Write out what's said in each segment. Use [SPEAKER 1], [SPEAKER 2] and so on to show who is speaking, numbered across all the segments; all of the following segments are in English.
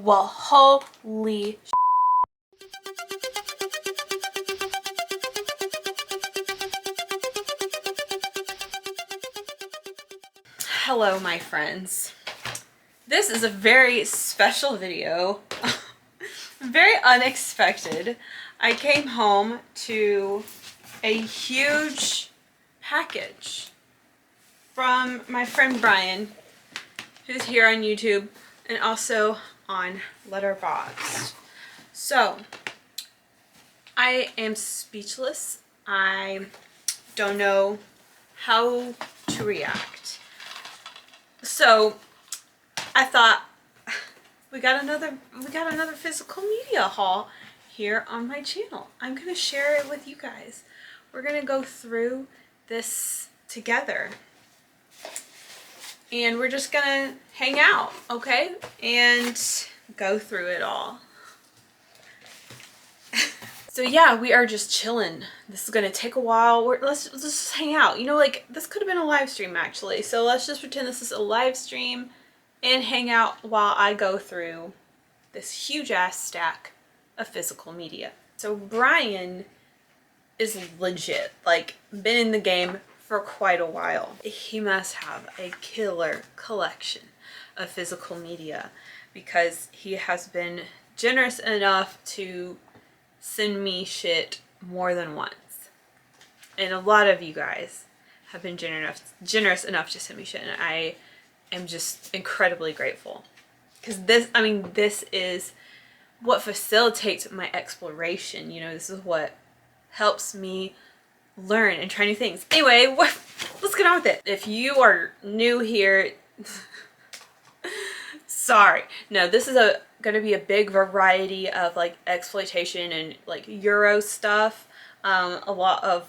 [SPEAKER 1] Well, holy hello, my friends. This is a very special video. Very unexpected. I came home to a huge package from my friend Brian, who's here on YouTube and also on Letterboxd. So, I am speechless. I don't know how to react. So, I thought we got another physical media haul here on my channel. I'm gonna share it with you guys. We're gonna go through this together. And we're just gonna hang out, okay? And go through it all. So yeah, we are just chilling. This is gonna take a while. Let's just hang out. You know, like, this could have been a live stream actually. So let's just pretend this is a live stream and hang out while I go through this huge ass stack of physical media. So Brian is legit, like, been in the game for quite a while. He must have a killer collection of physical media because he has been generous enough to send me shit more than once. And a lot of you guys have been generous enough to send me shit, and I am just incredibly grateful. Because this is what facilitates my exploration. You know, this is what helps me learn and try new things. Anyway, let's get on with it. If you are new here, sorry. No, this is gonna be a big variety of like exploitation and like Euro stuff. A lot of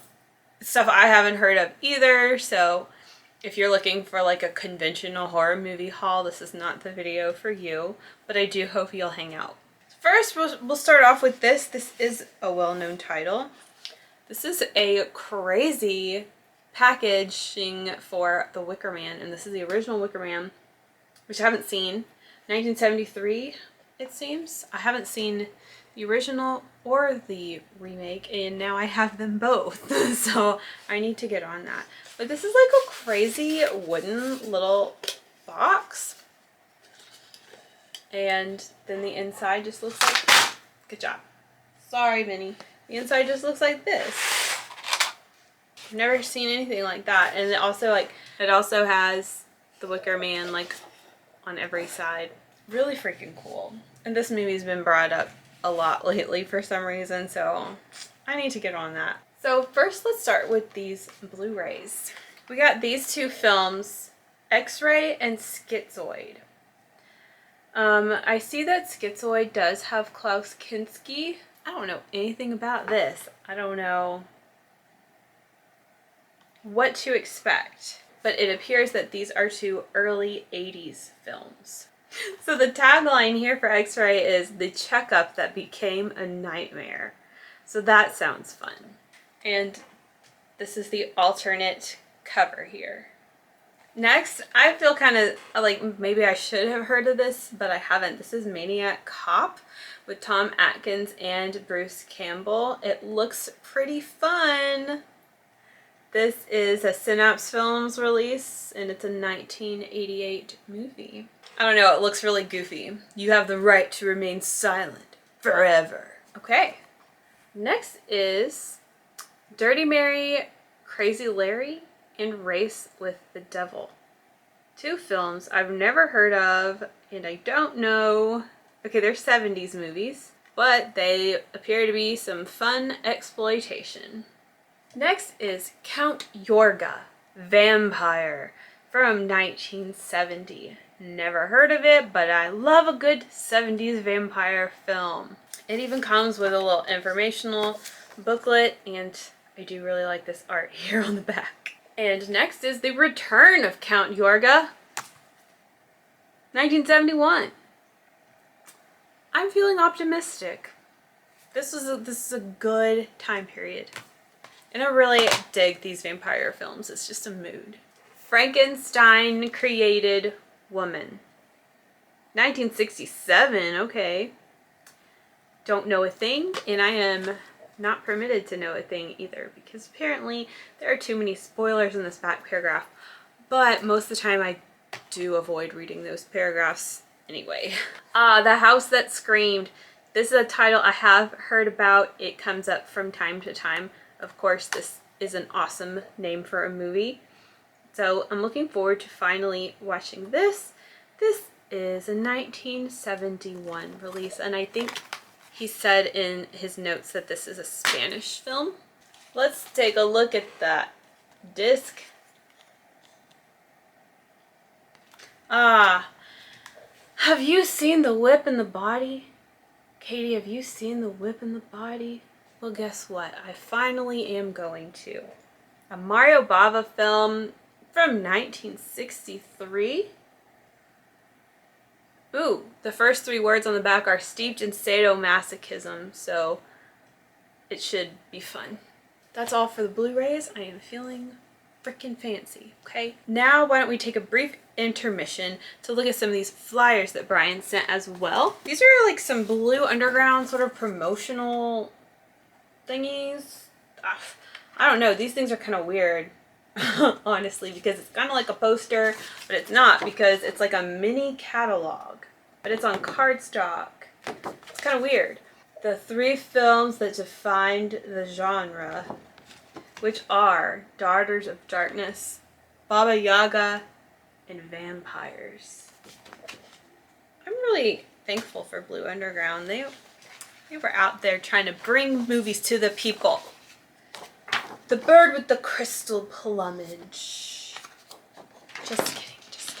[SPEAKER 1] stuff I haven't heard of either. So if you're looking for like a conventional horror movie haul, this is not the video for you. But I do hope you'll hang out. First, we'll start off with this. This is a well-known title. This is a crazy packaging for The Wicker Man, and this is the original Wicker Man, which I haven't seen. 1973, it seems. I haven't seen the original or the remake, and now I have them both, so I need to get on that. But this is like a crazy wooden little box, and then the inside just looks like, good job. Sorry, Minnie. The inside just looks like this. I've never seen anything like that. And it also has the Wicker Man like on every side. Really freaking cool. And this movie's been brought up a lot lately for some reason, so I need to get on that. So first, let's start with these Blu-rays. We got these two films, X-Ray and Schizoid. I see that Schizoid does have Klaus Kinski. I don't know anything about this. I don't know what to expect, but it appears that these are two early 80s films. So the tagline here for X-Ray is "The Checkup That Became a Nightmare." So that sounds fun. And this is the alternate cover here. Next, I feel kind of like maybe I should have heard of this, but I haven't. This is Maniac Cop with Tom Atkins and Bruce Campbell. It looks pretty fun. This is a Synapse Films release, and it's a 1988 movie. I don't know, it looks really goofy. You have the right to remain silent forever. Okay, next is Dirty Mary, Crazy Larry, and Race with the Devil. Two films I've never heard of, and I don't know. Okay, they're 70s movies, but they appear to be some fun exploitation. Next is Count Yorga, Vampire, from 1970. Never heard of it, but I love a good 70s vampire film. It even comes with a little informational booklet, and I do really like this art here on the back. And next is The Return of Count Yorga, 1971. I'm feeling optimistic. This is a good time period. And I really dig these vampire films. It's just a mood. Frankenstein Created Woman. 1967, okay. Don't know a thing, and I am not permitted to know a thing either, because apparently there are too many spoilers in this back paragraph, but most of the time I do avoid reading those paragraphs anyway. The House That Screamed. This is a title I have heard about. It comes up from time to time. Of course, this is an awesome name for a movie. So I'm looking forward to finally watching this. This is a 1971 release, and I think he said in his notes that this is a Spanish film. Let's take a look at that disc. Have you seen The Whip and the Body? Katie, have you seen The Whip and the Body? Well, guess what? I finally am going to. A Mario Bava film from 1963. Ooh, the first 3 words on the back are steeped in sadomasochism, so it should be fun. That's all for the Blu-rays. I am feeling freaking fancy, okay? Now, why don't we take a brief intermission to look at some of these flyers that Brian sent as well. These are like some Blue Underground sort of promotional thingies. I don't know, these things are kind of weird, honestly, because it's kind of like a poster, but it's not, because it's like a mini catalog, but it's on cardstock. It's kind of weird. The 3 films that defined the genre, which are Daughters of Darkness, Baba Yaga, and Vampires. I'm really thankful for Blue Underground. They were out there trying to bring movies to the people. The Bird with the Crystal Plumage. Just kidding, just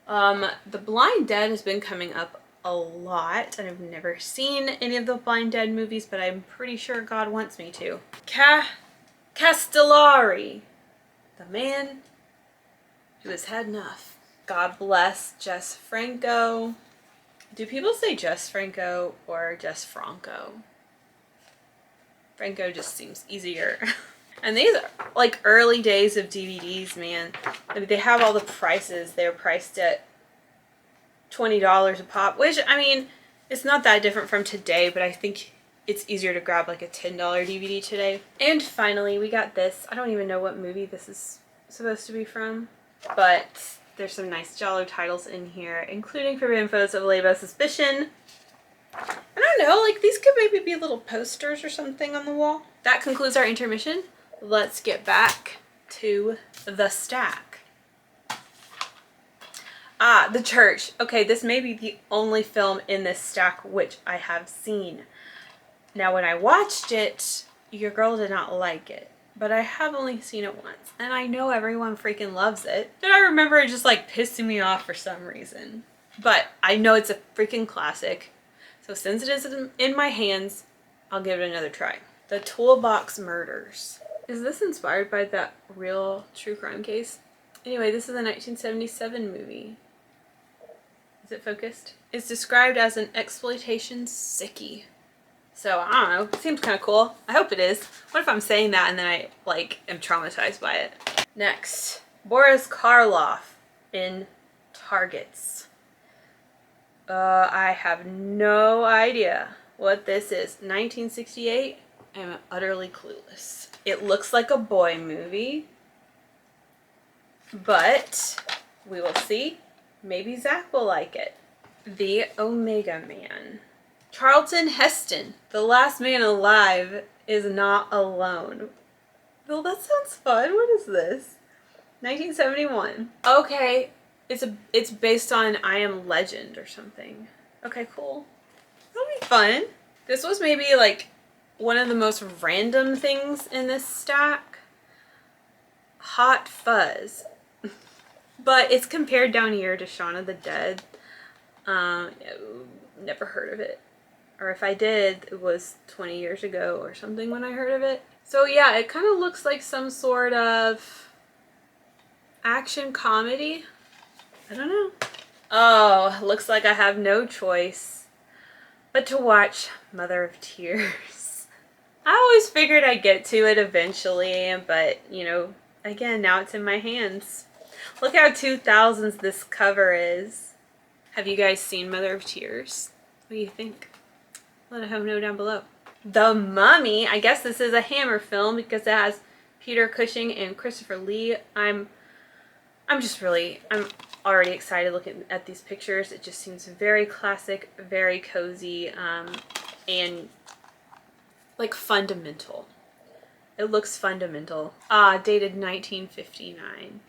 [SPEAKER 1] kidding. The Blind Dead has been coming up a lot, and I've never seen any of the Blind Dead movies, but I'm pretty sure God wants me to. Castellari, the man who has had enough. God bless Jess Franco. Do people say Jess Franco or Jess Franco? Franco just seems easier. And these are like early days of DVDs, man. I mean, they have all the prices. They're priced at $20 a pop, which, I mean, it's not that different from today, but I think it's easier to grab like a $10 DVD today. And finally, we got this. I don't even know what movie this is supposed to be from, but there's some nice Giallo titles in here, including Forbidden Photos of Labor Suspicion. I don't know, like these could maybe be little posters or something on the wall. That concludes our intermission. Let's get back to the stack. The Church. Okay, this may be the only film in this stack which I have seen. Now, when I watched it, your girl did not like it, but I have only seen it once, and I know everyone freaking loves it. And I remember it just like pissing me off for some reason. But I know it's a freaking classic. So since it is in my hands, I'll give it another try. The Toolbox Murders. Is this inspired by that real true crime case? Anyway, this is a 1977 movie. Is it focused? It's described as an exploitation sickie. So, I don't know. It seems kind of cool. I hope it is. What if I'm saying that and then I, like, am traumatized by it? Next. Boris Karloff in Targets. I have no idea what this is. 1968? I'm utterly clueless. It looks like a boy movie, but we will see. Maybe Zach will like it. The Omega Man. Charlton Heston, the last man alive, is not alone. Well, that sounds fun. What is this? 1971. Okay. It's based on I Am Legend or something. Okay, cool. That'll be fun. This was maybe like one of the most random things in this stack. Hot Fuzz. But it's compared down here to Shaun of the Dead. Never heard of it. Or if I did, it was 20 years ago or something when I heard of it. So yeah, it kind of looks like some sort of action comedy. I don't know. Oh, looks like I have no choice but to watch Mother of Tears. I always figured I'd get to it eventually, but, you know, again, now it's in my hands. Look how 2000s this cover is. Have you guys seen Mother of Tears? What do you think? Let us know down below. The Mummy. I guess this is a Hammer film because it has Peter Cushing and Christopher Lee. I'm already excited looking at these pictures. It just seems very classic, very cozy, and like fundamental. It looks fundamental. Dated 1959.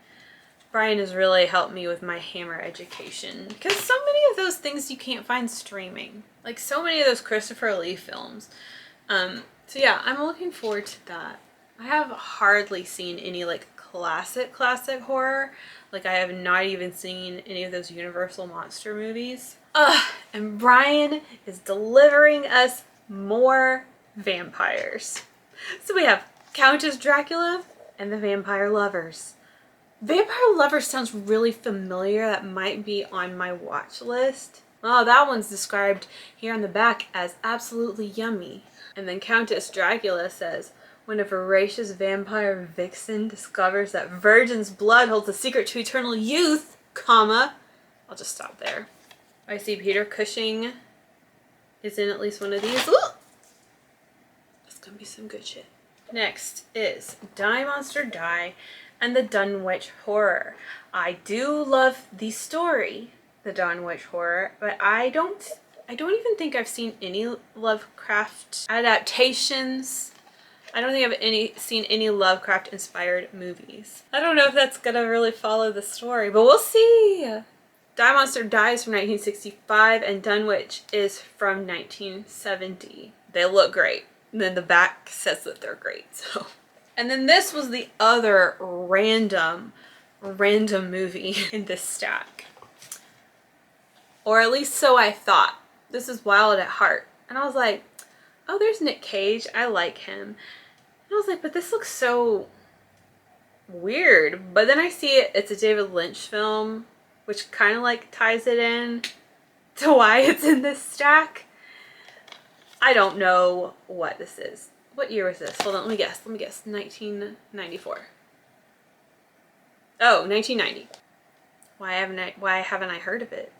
[SPEAKER 1] Brian has really helped me with my Hammer education because so many of those things you can't find streaming. Like so many of those Christopher Lee films. So yeah, I'm looking forward to that. I have hardly seen any like classic horror. Like I have not even seen any of those Universal monster movies. And Brian is delivering us more vampires. So we have Countess Dracula and the Vampire Lovers. Vampire Lovers sounds really familiar. That might be on my watch list. Oh, that one's described here on the back as absolutely yummy. And then Countess Dracula says, when a voracious vampire vixen discovers that virgin's blood holds a secret to eternal youth, comma, I'll just stop there. I see Peter Cushing is in at least one of these. Ooh! That's gonna be some good shit. Next is Die Monster Die and the Dunwich Horror. I do love the story, the Dunwich Horror, but I don't even think I've seen any Lovecraft adaptations. I don't think I've seen any Lovecraft inspired movies. I don't know if that's gonna really follow the story, but we'll see. Die Monster Die is from 1965 and Dunwich is from 1970. They look great. And then the back says that they're great, so. And then this was the other random movie in this stack. Or at least so I thought. This is Wild at Heart. And I was like, oh, there's Nick Cage. I like him. And I was like, but this looks so weird. But then I see it's a David Lynch film, which kind of like ties it in to why it's in this stack. I don't know what this is. What year was this? Hold on, let me guess. 1994. Oh, 1990. Why haven't I heard of it?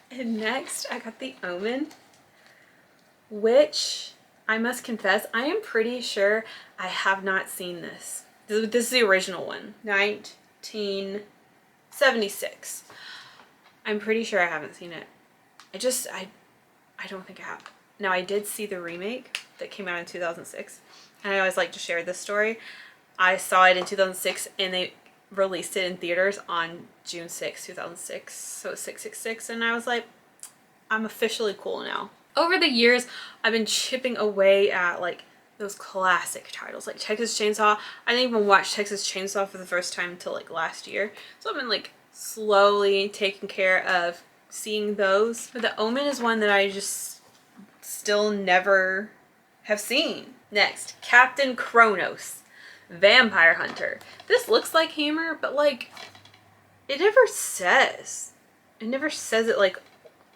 [SPEAKER 1] And next, I got The Omen, which I must confess, I am pretty sure I have not seen this. This is the original one, 1976. I'm pretty sure I haven't seen it. I don't think I have. Now, I did see the remake that came out in 2006, and I always like to share this story. I saw it in 2006, and they released it in theaters on June 6, 2006, so 666, and I was like, I'm officially cool now. Over the years, I've been chipping away at like those classic titles, like Texas Chainsaw. I didn't even watch Texas Chainsaw for the first time until like last year, so I've been like slowly taking care of seeing those. But The Omen is one that I just still never have seen. Next, Captain Kronos, Vampire Hunter. This looks like Hammer, but like it never says it like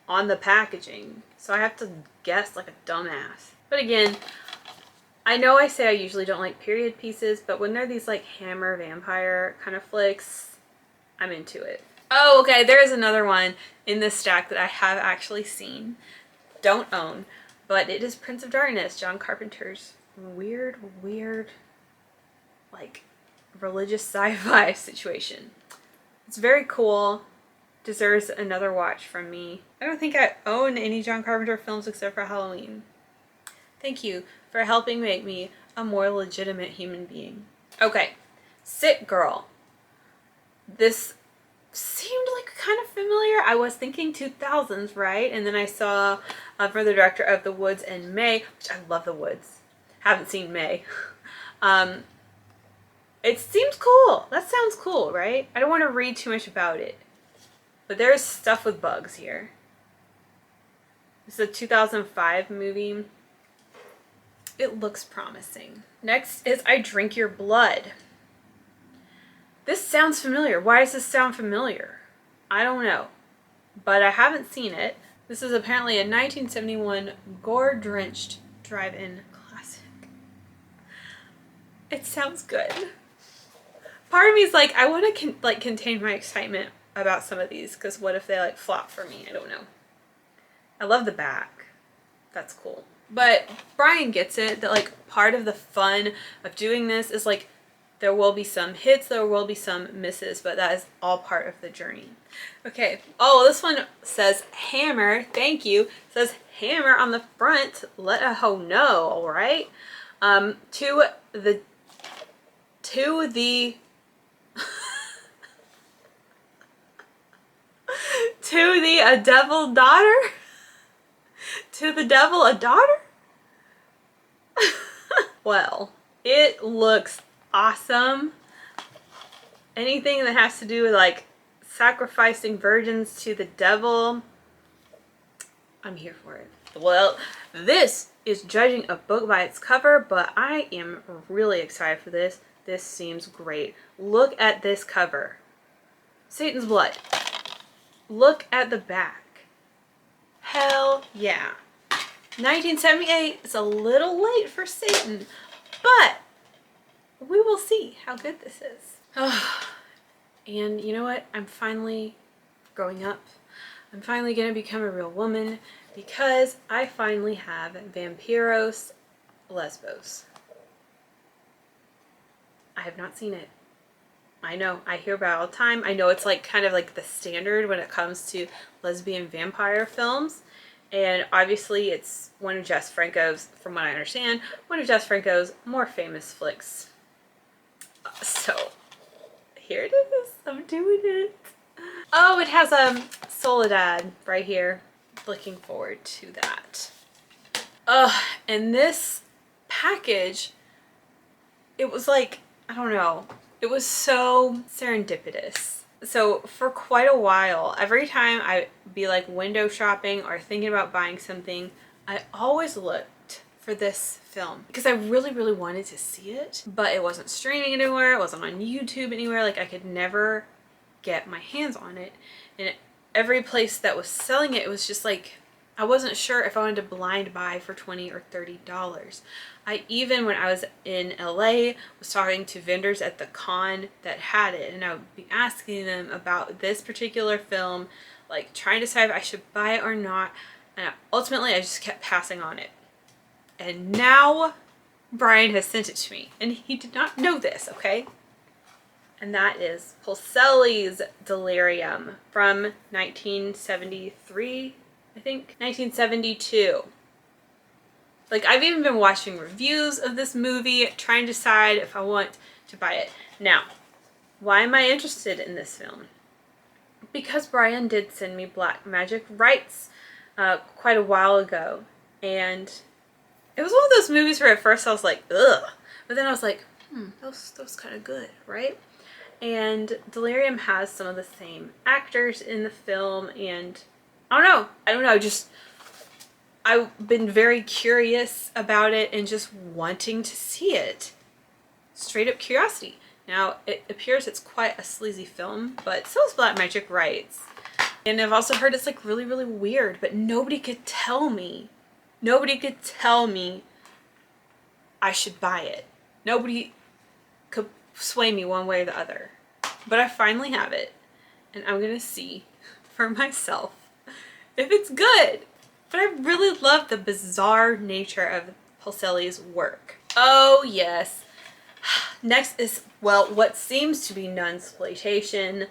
[SPEAKER 1] on the packaging, so I have to guess like a dumbass. But again, I know I say I usually don't like period pieces, but when they're these like Hammer vampire kind of flicks, I'm into it. Oh, okay, there is another one in this stack that I have actually seen, don't own, but it is Prince of Darkness, John Carpenter's weird, like religious sci-fi situation. It's very cool. Deserves another watch from me. I don't think I own any John Carpenter films except for Halloween. Thank you for helping make me a more legitimate human being. Okay, Sick Girl. This seemed like kind of familiar. I was thinking 2000s, right? And then I saw for the director of The Woods and May, which I love The Woods. Haven't seen May. It seems cool. That sounds cool, right? I don't want to read too much about it. But there's stuff with bugs here. It's a 2005 movie. It looks promising. Next is I Drink Your Blood. This sounds familiar. Why does this sound familiar? I don't know. But I haven't seen it. This is apparently a 1971 gore-drenched drive-in classic. It sounds good. Part of me is like, I want to contain my excitement about some of these, because what if they like flop for me? I don't know. I love the back. That's cool. But Brian gets it that like part of the fun of doing this is like there will be some hits, there will be some misses, but that is all part of the journey. Okay. Oh, this one says hammer. Thank you. It says hammer on the front. Let a hoe know. All right. To the to the a devil daughter. To the devil a daughter. Well, it looks awesome. Anything that has to do with like sacrificing virgins to the devil, I'm here for it. Well, this is judging a book by its cover, but I am really excited for this. This seems great. Look at this cover. Satan's blood. Look at the back. Hell yeah. 1978 is a little late for Satan, but we will see how good this is. Oh, and you know what? I'm finally growing up. I'm finally going to become a real woman because I finally have Vampiros Lesbos. I have not seen it. I know, I hear about it all the time. I know it's like kind of like the standard when it comes to lesbian vampire films. And obviously it's one of Jess Franco's, from what I understand, one of Jess Franco's more famous flicks. So here it is. I'm doing it. Oh, it has Soledad right here. Looking forward to that. And this package, it was like, I don't know, it was so serendipitous. So for quite a while, every time I'd be like window shopping or thinking about buying something, I always looked for this film because I really, really wanted to see it, but it wasn't streaming anywhere. It wasn't on YouTube anywhere. Like I could never get my hands on it. And every place that was selling it, it was just like, I wasn't sure if I wanted to blind buy for $20 or $30. I even, when I was in LA, was talking to vendors at the con that had it, and I would be asking them about this particular film, like trying to decide if I should buy it or not, and ultimately I just kept passing on it. And now Brian has sent it to me, and he did not know this, okay? And that is Polselli's Delirium from 1973, I think, 1972. Like, I've even been watching reviews of this movie, trying to decide if I want to buy it. Now, why am I interested in this film? Because Brian did send me Black Magic Rights quite a while ago. And it was one of those movies where at first I was like, ugh. But then I was like, that was kind of good, right? And Delirium has some of the same actors in the film, and I don't know, just I've been very curious about it and just wanting to see it. Straight up curiosity. Now, it appears it's quite a sleazy film, but so is Black Magic Rights. And I've also heard it's like really, really weird, but nobody could tell me I should buy it. Nobody could sway me one way or the other. But I finally have it, and I'm gonna see for myself if it's good. But I really love the bizarre nature of Polselli's work. Oh yes. Next is, well, what seems to be Nunsploitation.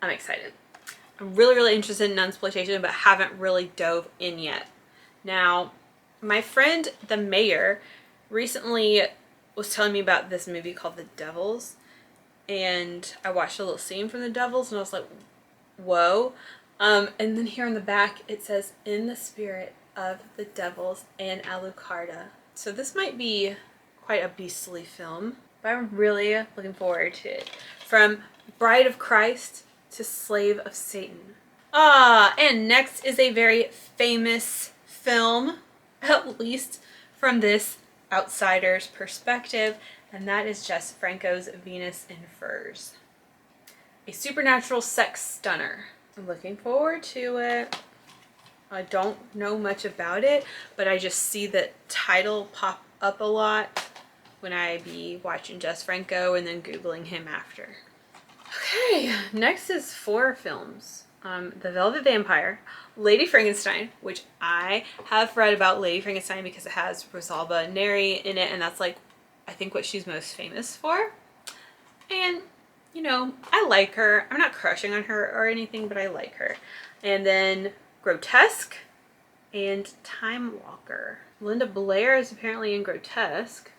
[SPEAKER 1] I'm excited. I'm really, really interested in Nunsploitation, but haven't really dove in yet. Now, my friend the mayor recently was telling me about this movie called The Devils, and I watched a little scene from The Devils, and I was like, whoa. And then here on the back it says, in the spirit of the devils and Alucarda. So this might be quite a beastly film, but I'm really looking forward to it. From Bride of Christ to Slave of Satan. And next is a very famous film, at least from this outsider's perspective, and that is Jess Franco's Venus in Furs. A supernatural sex stunner. I'm looking forward to it. I don't know much about it, but I just see the title pop up a lot when I be watching Jess Franco and then Googling him after. Okay, next is 4 films. The Velvet Vampire, Lady Frankenstein, which I have read about Lady Frankenstein because it has Rosalba Neri in it, and that's like, I think what she's most famous for. And, you know, I like her. I'm not crushing on her or anything, but I like her. And then Grotesque and Time Walker. Linda Blair is apparently in Grotesque.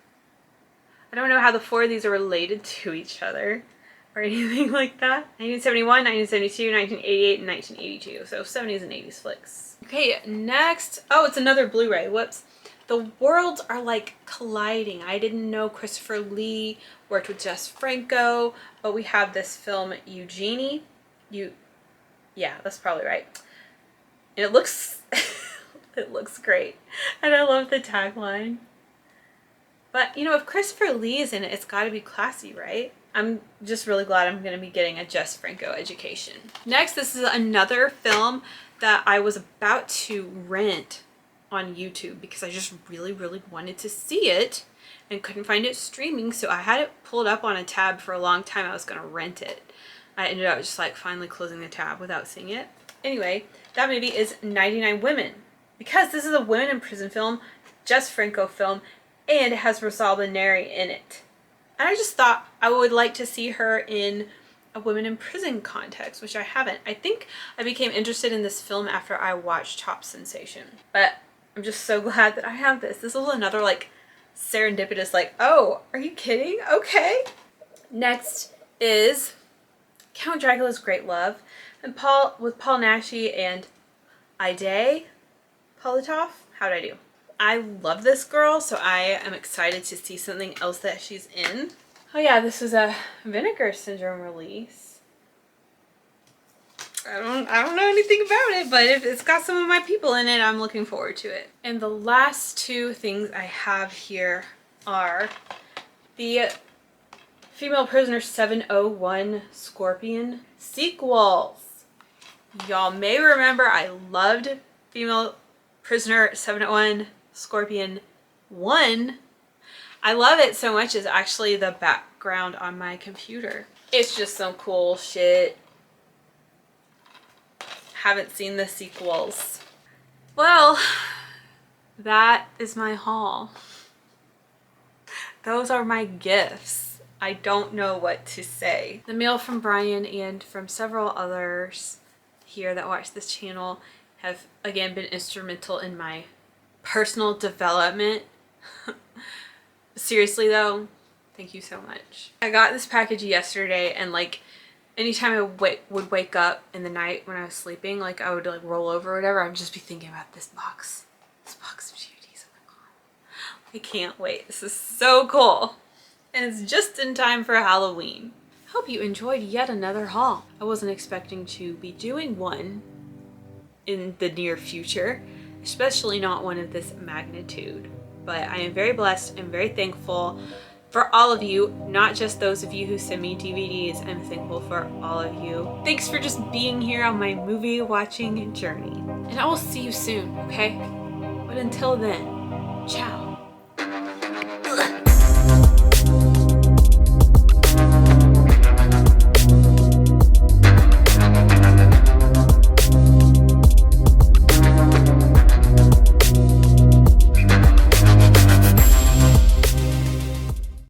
[SPEAKER 1] I don't know how the 4 of these are related to each other or anything like that. 1971, 1972, 1988, and 1982. So 70s and 80s flicks. Okay, next. Oh, it's another Blu-ray. Whoops. The worlds are like colliding. I didn't know Christopher Lee worked with Jess Franco, but we have this film, Eugenie. Yeah, that's probably right. And it looks, it looks great. And I love the tagline. But, you know, if Christopher Lee is in it, it's got to be classy, right? I'm just really glad I'm going to be getting a Jess Franco education. Next, this is another film that I was about to rent on YouTube because I just really, really wanted to see it and couldn't find it streaming. So I had it pulled up on a tab for a long time. I was going to rent it. I ended up just like finally closing the tab without seeing it. Anyway, that movie is 99 Women. Because this is a women in prison film, Jess Franco film, and it has Rosalba Neri in it. And I just thought I would like to see her in a women in prison context, which I haven't. I think I became interested in this film after I watched Top Sensation. But I'm just so glad that I have this. This was another like serendipitous like, oh, are you kidding? Okay. Next is Count Dracula's Great Love, and Paul Naschy and Ida Politoff. How'd I do? I love this girl, so I am excited to see something else that she's in. Oh yeah, this is a Vinegar Syndrome release. I don't know anything about it, but if it's got some of my people in it, I'm looking forward to it. And the last 2 things I have here are the Female Prisoner 701 Scorpion sequels. Y'all may remember I loved Female Prisoner 701 Scorpion 1. I love it so much, it's actually the background on my computer. It's just some cool shit. Haven't seen the sequels. Well, that is my haul. Those are my gifts. I don't know what to say. The mail from Brian and from several others here that watch this channel have again been instrumental in my personal development. Seriously though, thank you so much. I got this package yesterday, and like anytime I would wake up in the night when I was sleeping, like I would like roll over or whatever, I'd just be thinking about this box of DVDs. Oh my god, I can't wait. This is so cool. And it's just in time for Halloween. Hope you enjoyed yet another haul. I wasn't expecting to be doing one in the near future, especially not one of this magnitude. But I am very blessed and very thankful for all of you, not just those of you who send me DVDs. I'm thankful for all of you. Thanks for just being here on my movie watching journey. And I will see you soon, okay? But until then, ciao.